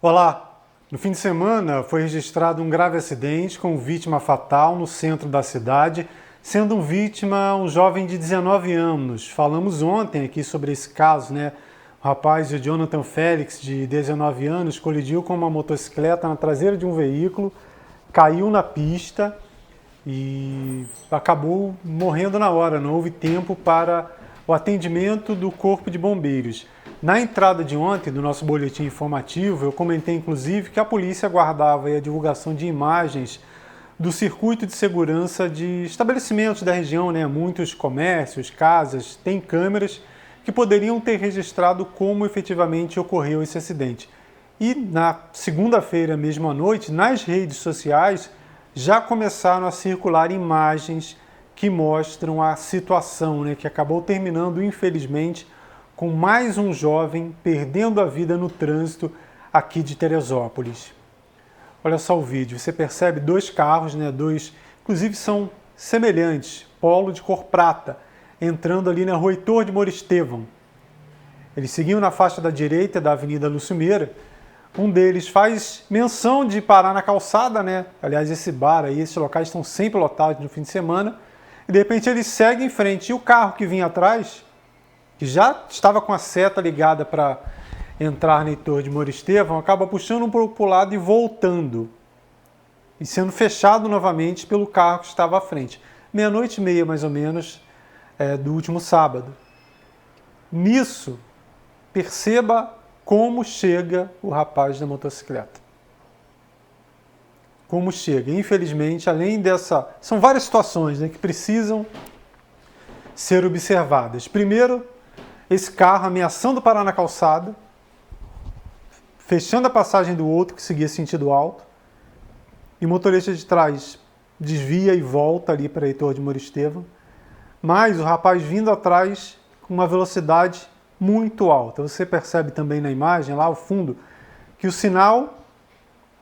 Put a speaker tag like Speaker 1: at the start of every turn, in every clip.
Speaker 1: Olá! No fim de semana foi registrado um grave acidente com vítima fatal no centro da cidade, sendo vítima um jovem de 19 anos. Falamos ontem aqui sobre esse caso, né? O rapaz, o Jonathan Félix, de 19 anos, colidiu com uma motocicleta na traseira de um veículo, caiu na pista e acabou morrendo na hora. Não houve tempo para o atendimento do Corpo de Bombeiros. Na entrada de ontem do nosso boletim informativo, eu comentei inclusive que a polícia aguardava a divulgação de imagens do circuito de segurança de estabelecimentos da região, né? Muitos comércios, casas, têm câmeras que poderiam ter registrado como efetivamente ocorreu esse acidente. E na segunda-feira, mesmo à noite, nas redes sociais, já começaram a circular imagens que mostram a situação, né? Que acabou terminando, infelizmente, com mais um jovem perdendo a vida no trânsito aqui de Teresópolis. Olha só o vídeo, você percebe dois carros, né? Inclusive são semelhantes, Polo de cor prata, entrando ali na rua Heitor de Moristevam. Eles seguiam na faixa da direita da Avenida Lúcio Meira. Um deles faz menção de parar na calçada, né? Aliás, esse bar aí, esses locais estão sempre lotados no fim de semana. E de repente ele segue em frente. E o carro que vinha atrás, que já estava com a seta ligada para entrar no Heitor de Moristevam, acaba puxando um pouco para o lado e voltando. E sendo fechado novamente pelo carro que estava à frente. 00:30, mais ou menos, do último sábado. Nisso, perceba como chega o rapaz da motocicleta. Como chega. Infelizmente, além dessa... São várias situações, né, que precisam ser observadas. Primeiro, esse carro ameaçando parar na calçada, fechando a passagem do outro que seguia sentido alto, e o motorista de trás desvia e volta ali para Heitor de Moristevam, mas o rapaz vindo atrás com uma velocidade muito alta. Você percebe também na imagem, lá ao fundo, que o sinal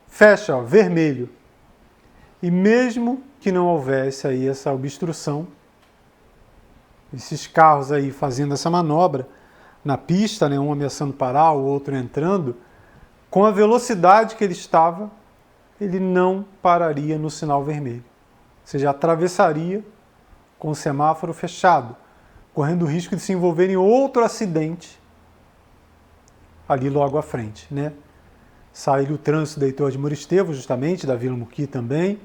Speaker 1: fecha, ó, vermelho. E mesmo que não houvesse aí essa obstrução, esses carros aí fazendo essa manobra na pista, né, um ameaçando parar, o outro entrando, com a velocidade que ele estava, ele não pararia no sinal vermelho. Ou seja, atravessaria com o semáforo fechado, correndo o risco de se envolver em outro acidente ali logo à frente, né? Sairia o trânsito da Heitor de Moristevam, justamente, da Vila Muqui também,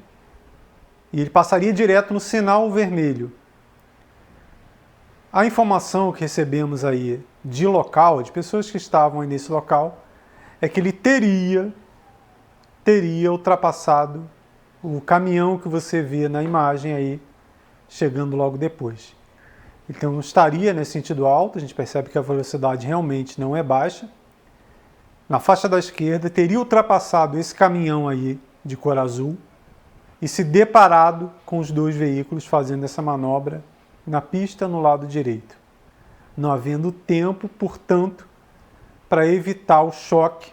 Speaker 1: e ele passaria direto no sinal vermelho. A informação que recebemos aí de local, de pessoas que estavam aí nesse local, é que ele teria ultrapassado o caminhão que você vê na imagem aí, chegando logo depois. Então estaria nesse sentido alto, a gente percebe que a velocidade realmente não é baixa. Na faixa da esquerda, teria ultrapassado esse caminhão aí de cor azul e se deparado com os dois veículos fazendo essa manobra na pista no lado direito. Não havendo tempo, portanto, para evitar o choque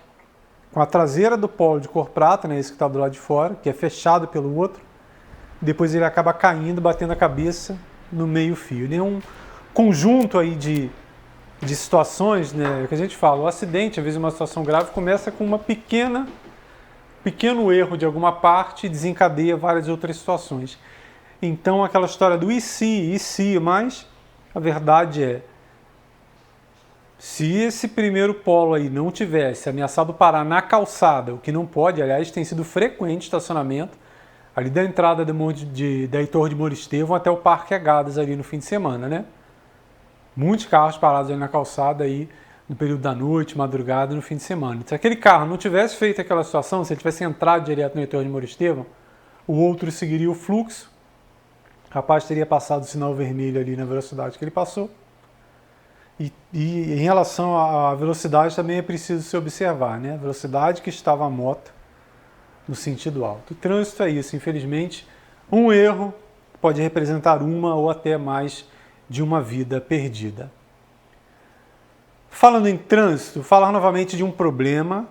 Speaker 1: com a traseira do Polo de cor prata, né, esse que está do lado de fora, que é fechado pelo outro. Depois ele acaba caindo, batendo a cabeça no meio-fio. É um conjunto aí de situações, né, que a gente fala, o acidente, às vezes uma situação grave, começa com uma pequeno erro de alguma parte e desencadeia várias outras situações. Então aquela história do e se, mas a verdade é, se esse primeiro polo aí não tivesse ameaçado parar na calçada, o que não pode, aliás, tem sido frequente estacionamento, ali da entrada da Heitor de Moristevam até o Parque Agadas ali no fim de semana, né? Muitos carros parados ali na calçada aí no período da noite, madrugada, no fim de semana. Se aquele carro não tivesse feito aquela situação, se ele tivesse entrado direto no Heitor de Moristevam, o outro seguiria o fluxo, o rapaz teria passado o sinal vermelho ali na velocidade que ele passou. E em relação à velocidade também é preciso se observar, né? A velocidade que estava a moto no sentido alto. O trânsito é isso, infelizmente, um erro pode representar uma ou até mais de uma vida perdida. Falando em trânsito, falar novamente de um problema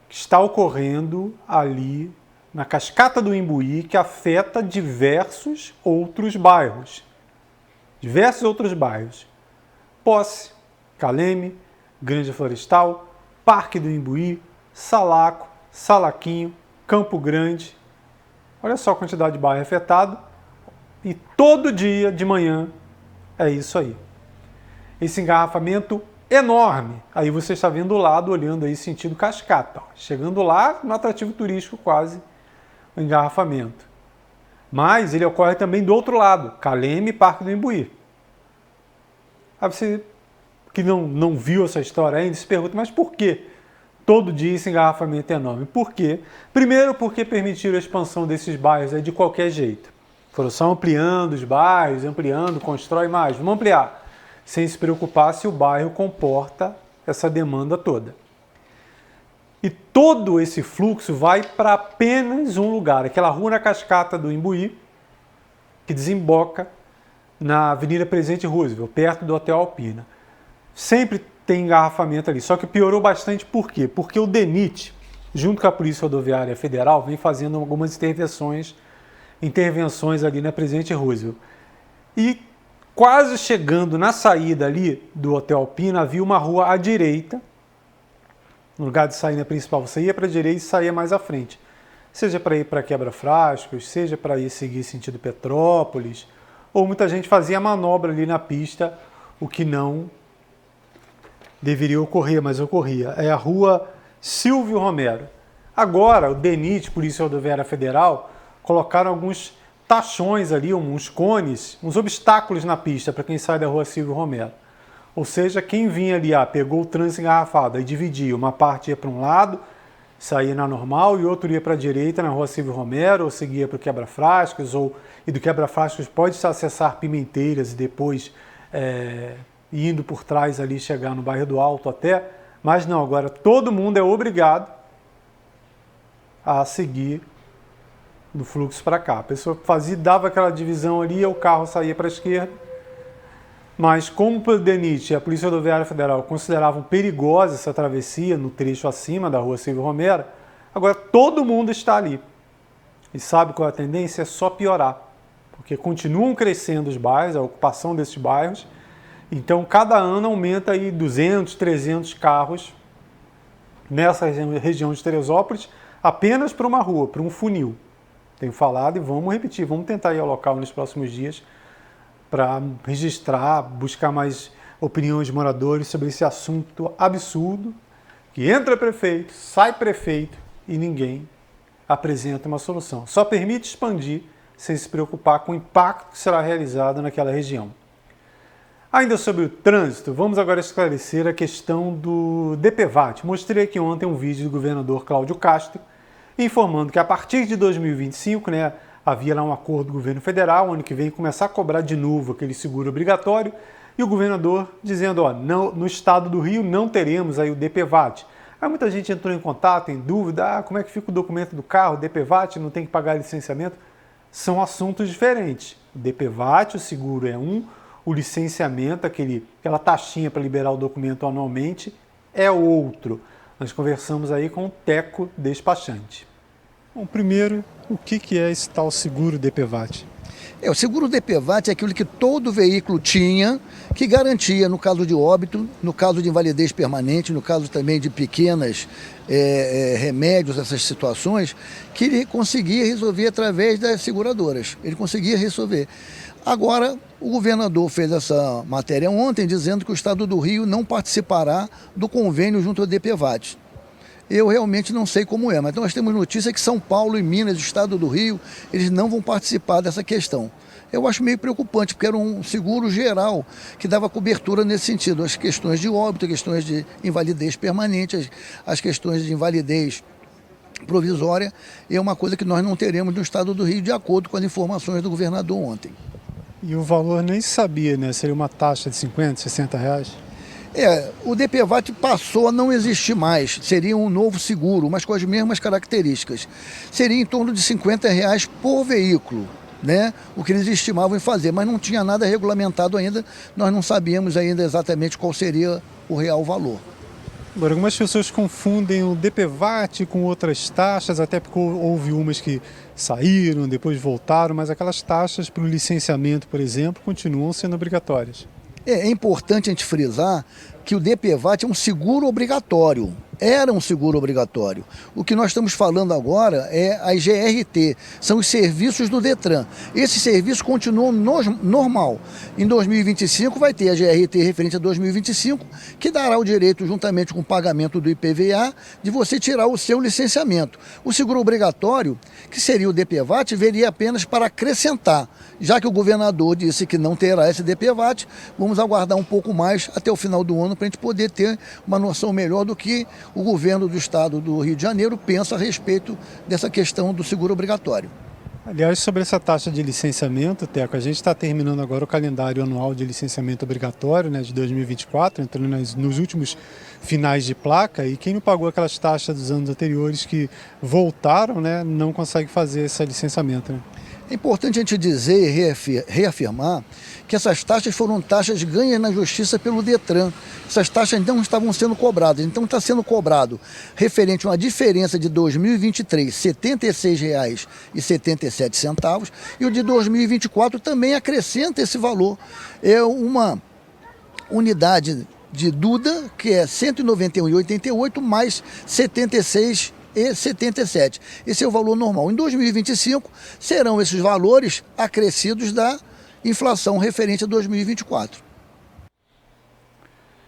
Speaker 1: que está ocorrendo ali na Cascata do Imbuí, que afeta diversos outros bairros. Posse, Caleme, Grande Florestal, Parque do Imbuí, Salaco, Salaquinho, Campo Grande. Olha só a quantidade de bairro afetado. E todo dia de manhã é isso aí. Esse engarrafamento enorme. Aí você está vendo do lado, olhando aí sentido Cascata. Ó. Chegando lá no atrativo turístico quase, o engarrafamento. Mas ele ocorre também do outro lado, Caleme e Parque do Imbuí. Aí você que não viu essa história ainda se pergunta, mas por que todo dia esse engarrafamento é enorme? Por quê? Primeiro porque permitiram a expansão desses bairros aí de qualquer jeito. Foram só ampliando os bairros, ampliando, constrói mais, vamos ampliar. Sem se preocupar se o bairro comporta essa demanda toda. E todo esse fluxo vai para apenas um lugar, aquela rua na Cascata do Imbuí, que desemboca na Avenida Presidente Roosevelt, perto do Hotel Alpina. Sempre tem engarrafamento ali, só que piorou bastante por quê? Porque o DENIT, junto com a Polícia Rodoviária Federal, vem fazendo algumas intervenções ali na Presidente Roosevelt. E quase chegando na saída ali do Hotel Alpina, havia uma rua à direita. No lugar de sair na principal, você ia para a direita e saía mais à frente. Seja para ir para Quebra-Frascos, seja para ir seguir sentido Petrópolis, ou muita gente fazia manobra ali na pista, o que não deveria ocorrer, mas ocorria. É a rua Silvio Romero. Agora, o DENIT, Polícia Rodoviária Federal, colocaram alguns tachões ali, uns cones, uns obstáculos na pista para quem sai da rua Silvio Romero. Ou seja, quem vinha ali, pegou o trânsito engarrafado e dividia, uma parte ia para um lado, saía na normal, e outro ia para a direita na rua Silvio Romero, ou seguia para o Quebra-Frascos, e do Quebra-Frascos pode-se acessar Pimenteiras e depois indo por trás ali, chegar no bairro do Alto até, mas não, agora todo mundo é obrigado a seguir no fluxo para cá. A pessoa dava aquela divisão ali, o carro saía para a esquerda, mas como o DENIT e a Polícia Rodoviária Federal consideravam perigosa essa travessia no trecho acima da rua Silvio Romero, agora todo mundo está ali. E sabe qual é a tendência? É só piorar, porque continuam crescendo os bairros, a ocupação desses bairros, então cada ano aumenta aí 200, 300 carros nessa região de Teresópolis, apenas para uma rua, para um funil. Tenho falado e vamos repetir, vamos tentar ir ao local nos próximos dias para registrar, buscar mais opiniões de moradores sobre esse assunto absurdo, que entra prefeito, sai prefeito e ninguém apresenta uma solução. Só permite expandir sem se preocupar com o impacto que será realizado naquela região. Ainda sobre o trânsito, vamos agora esclarecer a questão do DPVAT. Mostrei aqui ontem um vídeo do governador Cláudio Castro, informando que a partir de 2025, havia lá um acordo do governo federal, ano que vem começar a cobrar de novo aquele seguro obrigatório, e o governador dizendo, no estado do Rio não teremos aí o DPVAT. Aí muita gente entrou em contato, em dúvida, como é que fica o documento do carro, o DPVAT, não tem que pagar licenciamento? São assuntos diferentes. O DPVAT, o seguro é um, o licenciamento, aquela taxinha para liberar o documento anualmente, é outro. Nós conversamos aí com o Teco despachante. Bom, primeiro, o que é esse tal seguro DPVAT?
Speaker 2: O seguro DPVAT é aquilo que todo veículo tinha, que garantia no caso de óbito, no caso de invalidez permanente, no caso também de pequenas remédios, essas situações, que ele conseguia resolver através das seguradoras. Ele conseguia resolver. Agora, o governador fez essa matéria ontem, dizendo que o Estado do Rio não participará do convênio junto ao DPVAT. Eu realmente não sei como é, mas nós temos notícia que São Paulo e Minas, o Estado do Rio, eles não vão participar dessa questão. Eu acho meio preocupante, porque era um seguro geral que dava cobertura nesse sentido. As questões de óbito, as questões de invalidez permanente, as questões de invalidez provisória, é uma coisa que nós não teremos no Estado do Rio, de acordo com as informações do governador ontem.
Speaker 1: E o valor nem sabia, Seria uma taxa de 50, 60 reais?
Speaker 2: O DPVAT passou a não existir mais, seria um novo seguro, mas com as mesmas características. Seria em torno de R$50 por veículo, o que eles estimavam em fazer, mas não tinha nada regulamentado ainda, nós não sabíamos ainda exatamente qual seria o real valor.
Speaker 1: Agora, algumas pessoas confundem o DPVAT com outras taxas, até porque houve umas que saíram, depois voltaram, mas aquelas taxas para o licenciamento, por exemplo, continuam sendo obrigatórias.
Speaker 2: É importante a gente frisar que o DPVAT é um seguro obrigatório. era um seguro obrigatório. O que nós estamos falando agora é a GRT, são os serviços do Detran. Esses serviços continuam normal. Em 2025 vai ter a GRT referente a 2025, que dará o direito, juntamente com o pagamento do IPVA, de você tirar o seu licenciamento. O seguro obrigatório, que seria o DPVAT, viria apenas para acrescentar. Já que o governador disse que não terá esse DPVAT, vamos aguardar um pouco mais até o final do ano para a gente poder ter uma noção melhor do que o governo do estado do Rio de Janeiro pensa a respeito dessa questão do seguro obrigatório.
Speaker 1: Aliás, sobre essa taxa de licenciamento, Teco, a gente está terminando agora o calendário anual de licenciamento obrigatório, né, de 2024, entrando nos últimos finais de placa, e quem não pagou aquelas taxas dos anos anteriores que voltaram, né, não consegue fazer esse licenciamento, né?
Speaker 2: É importante a gente dizer e reafirmar que essas taxas foram taxas ganhas na justiça pelo Detran. Essas taxas não estavam sendo cobradas. Então está sendo cobrado referente a uma diferença de 2023, R$ 76,77, e o de 2024 também acrescenta esse valor. É uma unidade de Duda, que é R$ 191,88 mais R$ 76,77. Esse é o valor normal. Em 2025, serão esses valores acrescidos da inflação referente a 2024.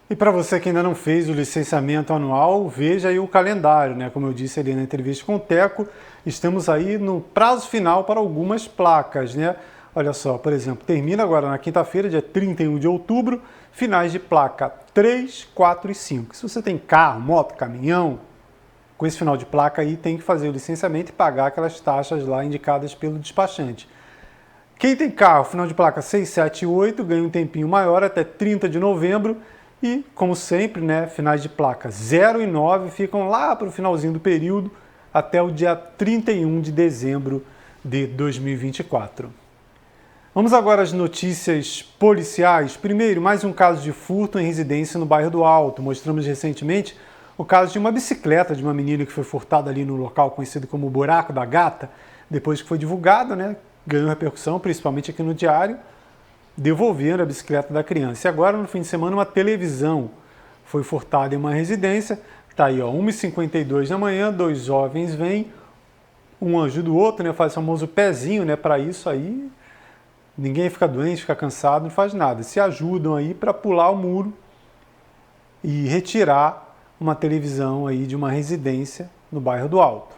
Speaker 1: E para você que ainda não fez o licenciamento anual, veja aí o calendário, né? Como eu disse ali na entrevista com o Teco, estamos aí no prazo final para algumas placas, né? Olha só, por exemplo, termina agora na quinta-feira, dia 31 de outubro, finais de placa 3, 4 e 5. Se você tem carro, moto, caminhão, com esse final de placa aí tem que fazer o licenciamento e pagar aquelas taxas lá indicadas pelo despachante. Quem tem carro, final de placa 6, 7 e 8, ganha um tempinho maior até 30 de novembro e, como sempre, né, finais de placa 0 e 9 ficam lá para o finalzinho do período até o dia 31 de dezembro de 2024. Vamos agora às notícias policiais. Primeiro, mais um caso de furto em residência no bairro do Alto. Mostramos recentemente o caso de uma bicicleta de uma menina que foi furtada ali no local conhecido como Buraco da Gata. Depois que foi divulgado, né, ganhou repercussão, principalmente aqui no Diário, devolveram a bicicleta da criança. E agora, no fim de semana, uma televisão foi furtada em uma residência. Está aí, ó, 1h52 da manhã, dois jovens vêm, um anjo do outro, né, faz o famoso pezinho, né, para isso aí. Ninguém fica doente, fica cansado, não faz nada. Se ajudam aí para pular o muro e retirar uma televisão aí de uma residência no bairro do Alto.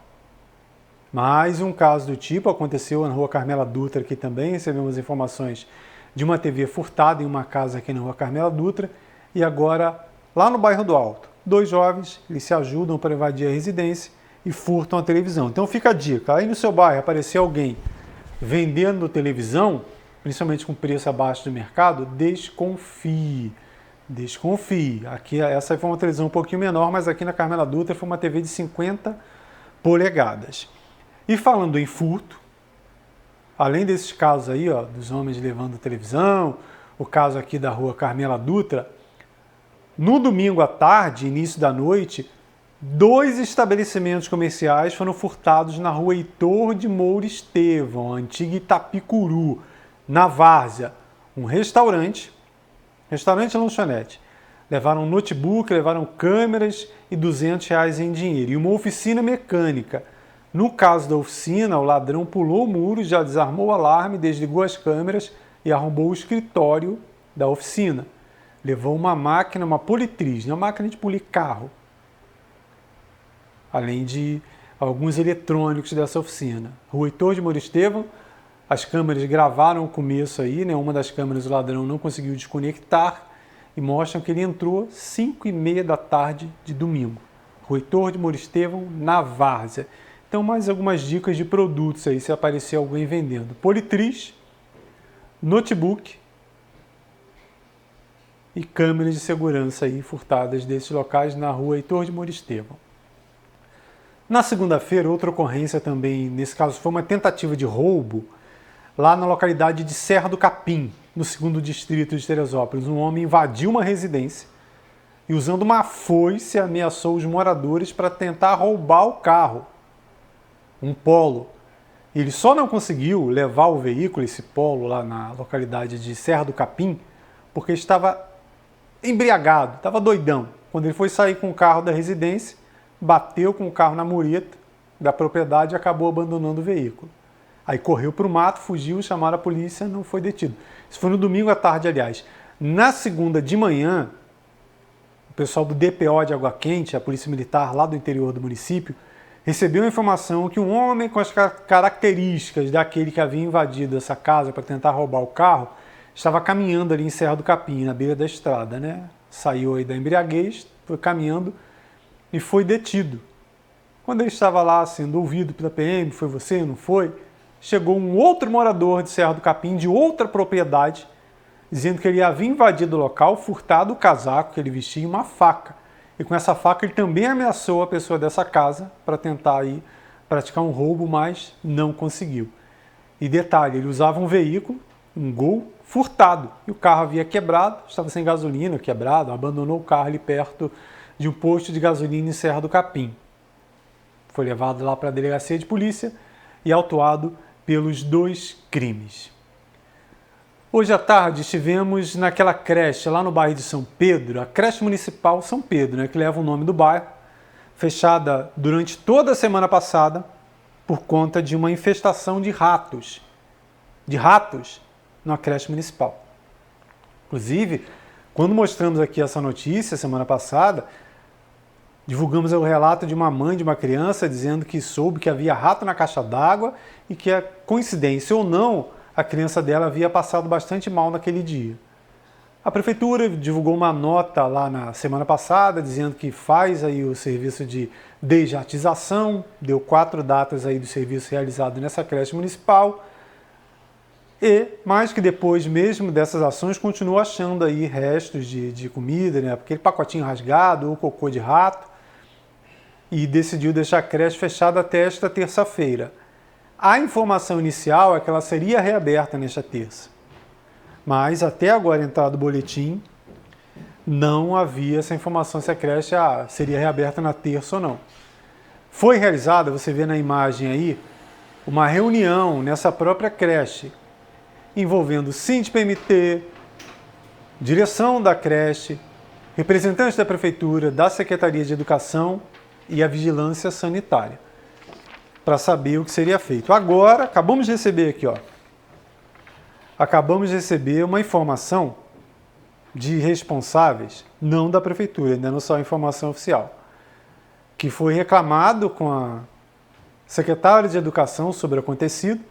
Speaker 1: Mais um caso do tipo aconteceu na rua Carmela Dutra, aqui também recebemos informações de uma TV furtada em uma casa aqui na rua Carmela Dutra, e agora lá no bairro do Alto, dois jovens, eles se ajudam para invadir a residência e furtam a televisão. Então fica a dica, aí no seu bairro aparecer alguém vendendo televisão, principalmente com preço abaixo do mercado, desconfie. Desconfie. Aqui, essa foi uma televisão um pouquinho menor, mas aqui na Carmela Dutra foi uma TV de 50 polegadas. E falando em furto, além desses casos aí, ó, dos homens levando televisão, o caso aqui da rua Carmela Dutra, no domingo à tarde, início da noite, 2 estabelecimentos comerciais foram furtados na rua Heitor de Moura Estevão, antiga Itapicuru, na Várzea. Um restaurante e lanchonete. Levaram um notebook, levaram câmeras e R$200 em dinheiro. E uma oficina mecânica. No caso da oficina, o ladrão pulou o muro, já desarmou o alarme, desligou as câmeras e arrombou o escritório da oficina. Levou uma máquina, uma politriz, uma máquina de polir carro. Além de alguns eletrônicos dessa oficina. Rua Heitor de Moura Estevão, as câmeras gravaram o começo aí, né? Uma das câmeras o ladrão não conseguiu desconectar e mostram que ele entrou 5h30 da tarde de domingo. Rua Heitor de Moura Estevão, na Várzea. Então, mais algumas dicas de produtos aí, se aparecer alguém vendendo. Politriz, notebook e câmeras de segurança aí furtadas desses locais na rua Heitor de Moura Estevão. Na segunda-feira, outra ocorrência também, nesse caso foi uma tentativa de roubo, lá na localidade de Serra do Capim, no 2º distrito de Teresópolis. Um homem invadiu uma residência e, usando uma foice, ameaçou os moradores para tentar roubar o carro, um Polo. Ele só não conseguiu levar o veículo, esse Polo, lá na localidade de Serra do Capim, porque estava embriagado, estava doidão. Quando ele foi sair com o carro da residência, bateu com o carro na mureta da propriedade e acabou abandonando o veículo. Aí correu para o mato, fugiu, chamaram a polícia, não foi detido. Isso foi no domingo à tarde, aliás. Na segunda de manhã, o pessoal do DPO de Água Quente, a polícia militar lá do interior do município, recebeu a informação que um homem com as características daquele que havia invadido essa casa para tentar roubar o carro, estava caminhando ali em Serra do Capim, na beira da estrada, né? Saiu aí da embriaguez, foi caminhando e foi detido. Quando ele estava lá sendo ouvido pela PM, foi você, não foi? Chegou um outro morador de Serra do Capim, de outra propriedade, dizendo que ele havia invadido o local, furtado o casaco que ele vestia e uma faca. E com essa faca ele também ameaçou a pessoa dessa casa para tentar aí praticar um roubo, mas não conseguiu. E detalhe, ele usava um veículo, um Gol, furtado. E o carro havia quebrado, estava sem gasolina, quebrado, abandonou o carro ali perto de um posto de gasolina em Serra do Capim. Foi levado lá para a delegacia de polícia e autuado pelos 2 crimes. Hoje à tarde estivemos naquela creche lá no bairro de São Pedro, a creche municipal São Pedro, né, que leva o nome do bairro, fechada durante toda a semana passada por conta de uma infestação de ratos na creche municipal. Inclusive, quando mostramos aqui essa notícia semana passada, divulgamos o relato de uma mãe de uma criança dizendo que soube que havia rato na caixa d'água e que, a coincidência ou não, a criança dela havia passado bastante mal naquele dia. A prefeitura divulgou uma nota lá na semana passada dizendo que faz aí o serviço de desjatização, deu 4 datas aí do serviço realizado nessa creche municipal, mas que depois mesmo dessas ações continua achando aí restos de comida, né, aquele pacotinho rasgado ou cocô de rato, e decidiu deixar a creche fechada até esta terça-feira. A informação inicial é que ela seria reaberta nesta terça, mas até agora, entrado o boletim, não havia essa informação se a creche seria reaberta na terça ou não. Foi realizada, você vê na imagem aí, uma reunião nessa própria creche, envolvendo SINDI-PMT, direção da creche, representantes da prefeitura, da Secretaria de Educação e a Vigilância Sanitária, para saber o que seria feito. Agora, acabamos de receber aqui, acabamos de receber uma informação de responsáveis, não da prefeitura, ainda não só a informação oficial, que foi reclamado com a secretária de Educação sobre o acontecido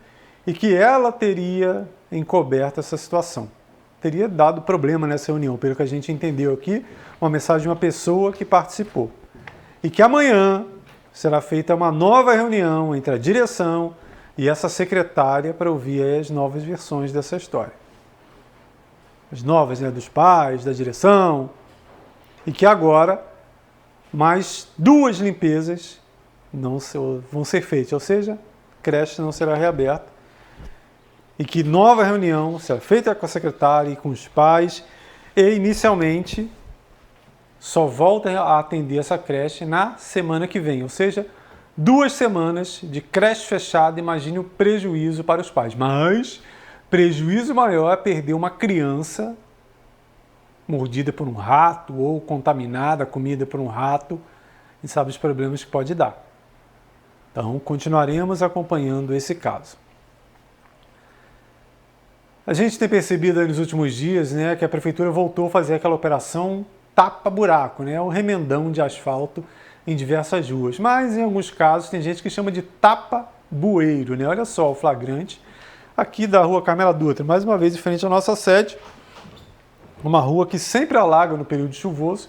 Speaker 1: e que ela teria encoberto essa situação. Teria dado problema nessa reunião, pelo que a gente entendeu aqui, uma mensagem de uma pessoa que participou. E que amanhã será feita uma nova reunião entre a direção e essa secretária para ouvir as novas versões dessa história. As novas, né, dos pais, da direção, e que agora mais 2 limpezas vão ser feitas, ou seja, a creche não será reaberta, e que nova reunião será feita com a secretária e com os pais, e inicialmente só volta a atender essa creche na semana que vem, ou seja, 2 semanas de creche fechada. Imagine o prejuízo para os pais. Mas prejuízo maior é perder uma criança mordida por um rato ou contaminada, comida por um rato, e sabe os problemas que pode dar. Então, continuaremos acompanhando esse caso. A gente tem percebido nos últimos dias, né, que a prefeitura voltou a fazer aquela operação tapa-buraco, né, o remendão de asfalto em diversas ruas. Mas, em alguns casos, tem gente que chama de tapa-bueiro, né? Olha só o flagrante aqui da rua Carmela Dutra, mais uma vez em frente à nossa sede, uma rua que sempre alaga no período chuvoso,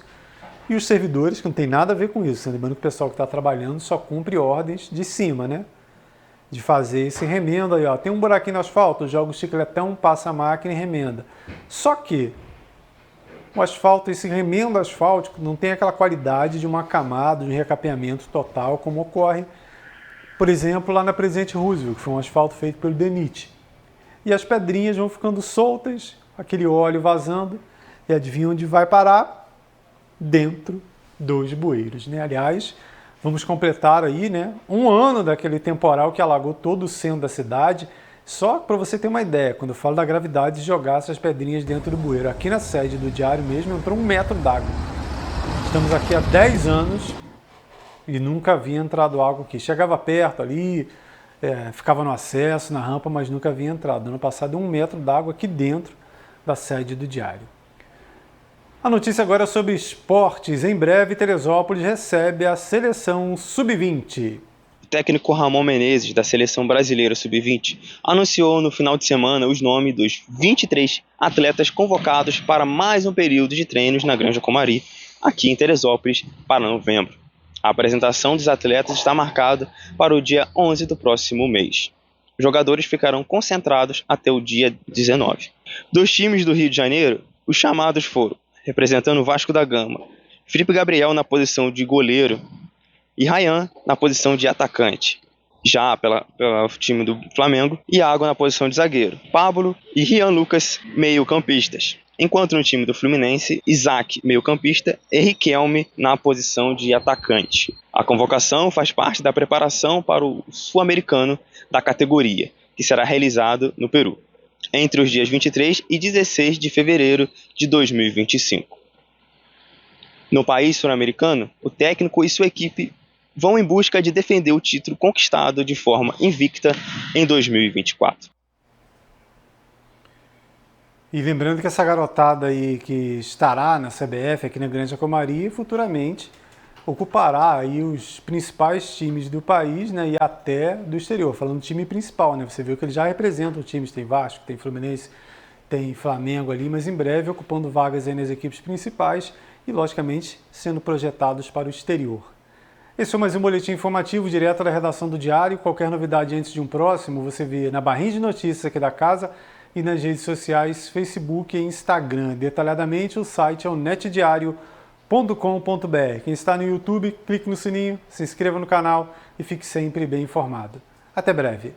Speaker 1: e os servidores, que não tem nada a ver com isso, lembrando que o pessoal que está trabalhando só cumpre ordens de cima, né? De fazer esse remendo aí, ó. Tem um buraquinho no asfalto, joga o chicletão, passa a máquina e remenda. Só que o asfalto, esse remendo asfáltico, não tem aquela qualidade de uma camada, de um recapeamento total, como ocorre, por exemplo, lá na Presidente Roosevelt, que foi um asfalto feito pelo DENIT. E as pedrinhas vão ficando soltas, aquele óleo vazando, e adivinha onde vai parar? Dentro dos bueiros, né? Aliás, vamos completar aí, né, 1 ano daquele temporal que alagou todo o centro da cidade. Só para você ter uma ideia, quando eu falo da gravidade de jogar essas pedrinhas dentro do bueiro, aqui na sede do Diário mesmo entrou 1 metro d'água. Estamos aqui há 10 anos e nunca havia entrado água aqui. Chegava perto ali, ficava no acesso, na rampa, mas nunca havia entrado. Ano passado, 1 metro d'água aqui dentro da sede do Diário. A notícia agora é sobre esportes. Em breve, Teresópolis recebe a seleção Sub-20.
Speaker 3: O técnico Ramon Menezes, da Seleção Brasileira Sub-20, anunciou no final de semana os nomes dos 23 atletas convocados para mais um período de treinos na Granja Comari, aqui em Teresópolis, para novembro. A apresentação dos atletas está marcada para o dia 11 do próximo mês. Os jogadores ficarão concentrados até o dia 19. Dos times do Rio de Janeiro, os chamados foram, representando o Vasco da Gama, Felipe Gabriel na posição de goleiro e Ryan na posição de atacante. Já pelo time do Flamengo, Iago na posição de zagueiro, Pablo e Rian Lucas meio-campistas. Enquanto no time do Fluminense, Isaac meio-campista e Riquelme na posição de atacante. A convocação faz parte da preparação para o Sul-Americano da categoria, que será realizado no Peru, entre os dias 23 e 16 de fevereiro de 2025. No país sul-americano, o técnico e sua equipe vão em busca de defender o título conquistado de forma invicta em 2024.
Speaker 1: E lembrando que essa garotada aí que estará na CBF, aqui na Granja Comari, futuramente ocupará aí os principais times do país, né, e até do exterior, falando do time principal, né? Você viu que eles já representam times, tem Vasco, tem Fluminense, tem Flamengo ali, mas em breve ocupando vagas aí nas equipes principais e, logicamente, sendo projetados para o exterior. Esse foi mais um boletim informativo direto da redação do Diário. Qualquer novidade antes de um próximo, você vê na barrinha de notícias aqui da casa e nas redes sociais, Facebook e Instagram. Detalhadamente, o site é o netdiario.com.br. Quem está no YouTube, clique no sininho, se inscreva no canal e fique sempre bem informado. Até breve!